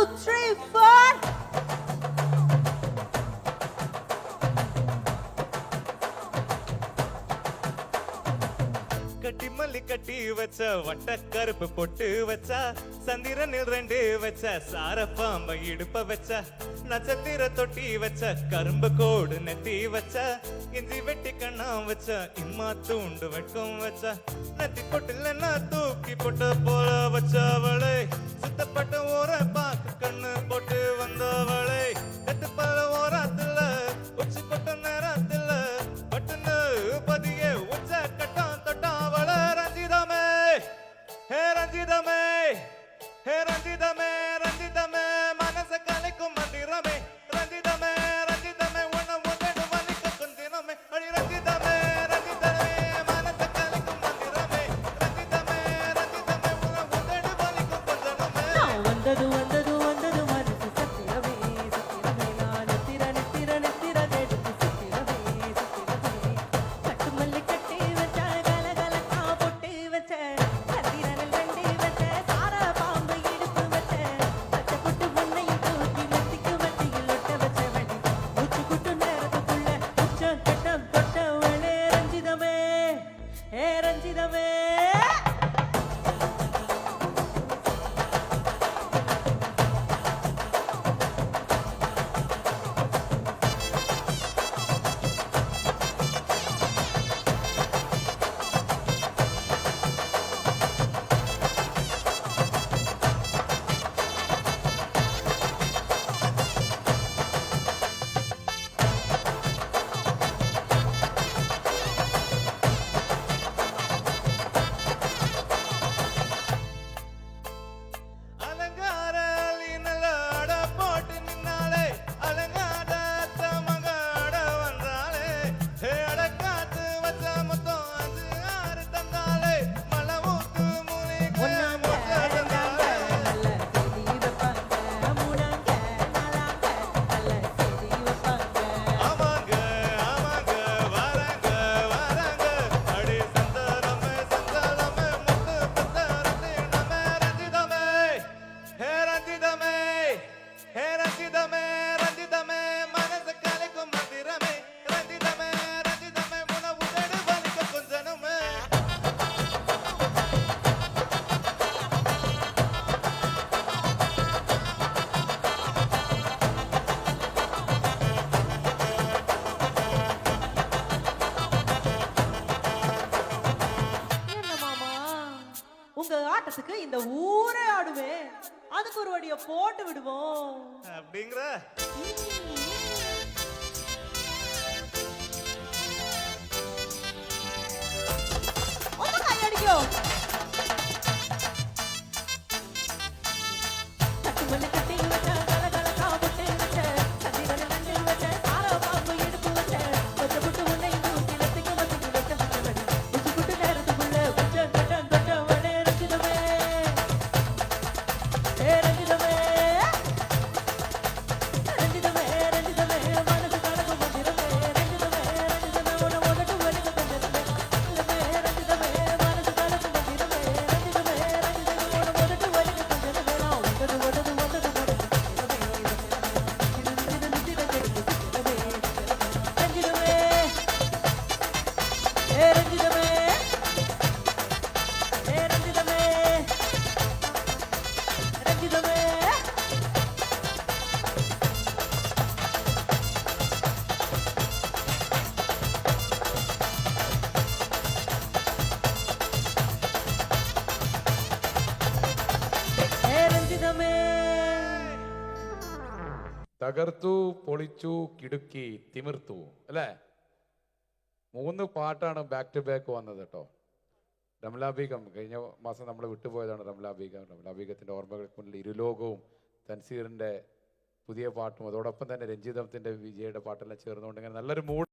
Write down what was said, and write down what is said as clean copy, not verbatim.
3, 4. கட்டி மல்லி கட்டி வச்ச வட்ட கருப்பு பொட்டு வச்சா சந்திரனில் 2 வச்ச சாரப்பாம்ப இடுப்ப வச்ச நட்சத்திர தொட்டி வச்ச கரும்பு கோடு நெத்தி வச்ச இஞ்சி வெட்டி கண்ணாம் வச்ச இம்மா தூண்டு வெட்கம் வச்ச நெத்தி பொட்டுல தூக்கி போட்ட போல வச்சவளை சுத்தப்பட்ட ஓர பாக்கு கண்ணு போட்டு வந்தவளை கட்டு பல ஓரத்துல உச்சி கொட்ட நேரத்துல பட்டுன்னு பதிய உச்ச கட்டம் தொட்டாவள ரஞ்சிதமே ஹே ரஞ்சிதமே ஹே ரஞ்சிதமே ரஞ்சிதமே மனச கலைக்கும் மந்திரமே ரஞ்சிதமே ரஞ்சிதமே உன்ன உதடு வலிக்கும் குந்திரமே அடி ரஞ்சிதமே ரஞ்சிதமே மனச கலைக்கும் மந்திரமே ரஞ்சிதமே ரஞ்சிதமே உன்ன உதடு வலிக்கும் குந்திரமே வந்தது வந்தது வந்தது மனசு சத்திரமே சத்திரமே நான் நித்திர நித்திர நித்திர தேடுது சத்திரமே சத்திரமே கட்டு மல்லி கட்டி வச்ச கலகலக்கா பொட்டு வச்ச சந்திரனில் 2 வச்ச சார பாம்பு இடுப்பு வச்ச பச்சை பொட்டு பொன்னையும் தூக்கி நெத்திக்கு மத்தியில் ஒட்ட வச்ச வண்டி மூச்சு குட்டு நேரத்துக்குள்ள உச்ச கட்டம் தொட்டவளே ரஞ்சிதமே ஏ ரஞ்சிதமே அலங்கார அலினல அட போட்டு நின்னாலே அலங்கார தமக அட வந்தாலே ஹே அட காத்து வச்ச மொத்தம் 5 6 தந்தாலே மலை ஊத்து மூலிகை முத்த தந்தாலே நல்ல செய்தி வைப்பாங்க மூணாங்க நாளாங்க நல்ல செய்தி வைப்பாங்க ஆமாங்க ஆமாங்க வராங்க வராங்க அடி சந்தனமே சந்தனமே முத்து முத்து ரத்தினமே ரஞ்சிதமே ஹே ரஞ்சிதமே ஹே ரஞ்சிதமே ரஞ்சிதமே மனச கலைக்கும் மந்திரமே ரஞ்சிதமே ரஞ்சிதமே உன உதடு வலிக்கும் கொஞ்சனமே என்ன மாமா உங்க ஆட்டத்துக்கு இந்த ஊரே ஆடுவே அதுக்கு ஒரு வடிய போட்டு விடுவோம் அப்படிங்கிற ஒத்த கை அடிக்கும் கட்டு மல்லி கட்டி வச்ச கலகலக்கா பொட்டு வச்ச சந்திரனில் 2 வச்ச சார பாம்பு இடுப்பு வச்ச பச்சை புட்டு உன்னையும் தூக்கி நெத்திக்கு மத்தியில் வச்ச வச்சவடி உச்சி குட்டு நேரத்துக்குள்ள உச்ச கட்டம் தொட்டவளே ரஞ்சிதமே ஏ ரஞ்சிதமே ரஞ்சிதமே ரஞ்சிதமே மனசு கலக்கும் மந்திரமே ரஞ்சிதமே ரஞ்சிதமே உன உதட்டு வலிக்கும் கொஞ்சனமே ரஞ்சிதமே மனசு கலக்கும் மந்திரமே ரஞ்சிதமே ரஞ்சிதமே உன உதட்டு வலிக்கும் கொஞ்சனமே நான் வந்தது வந்தது வந்தது ரஞ்சிதமே ஏ ரஞ்சிதமே ஏ ரஞ்சிதமே ரஞ்சிதமே ഏ രഞ്ജിതമേ തകർത്തു പൊളിച്ചു കിടുക്കി തിമിർത്തു അല്ലേ 3 പാട്ടാണ് ബാക്ക് ടു ബാക്ക് വന്നത് കേട്ടോ. റംലാബീഗം കഴിഞ്ഞ മാസം നമ്മൾ വിട്ടുപോയതാണ്. റംലാബീഗത്തിൻ്റെ ഓർമ്മകൾക്ക് മുന്നിൽ ഇരുലോകവും തൻസീറിൻ്റെ പുതിയ പാട്ടും അതോടൊപ്പം തന്നെ രഞ്ജിതത്തിൻ്റെ വിജയുടെ പാട്ടെല്ലാം ചേർന്നുകൊണ്ട് ഇങ്ങനെ നല്ലൊരു മൂഡ്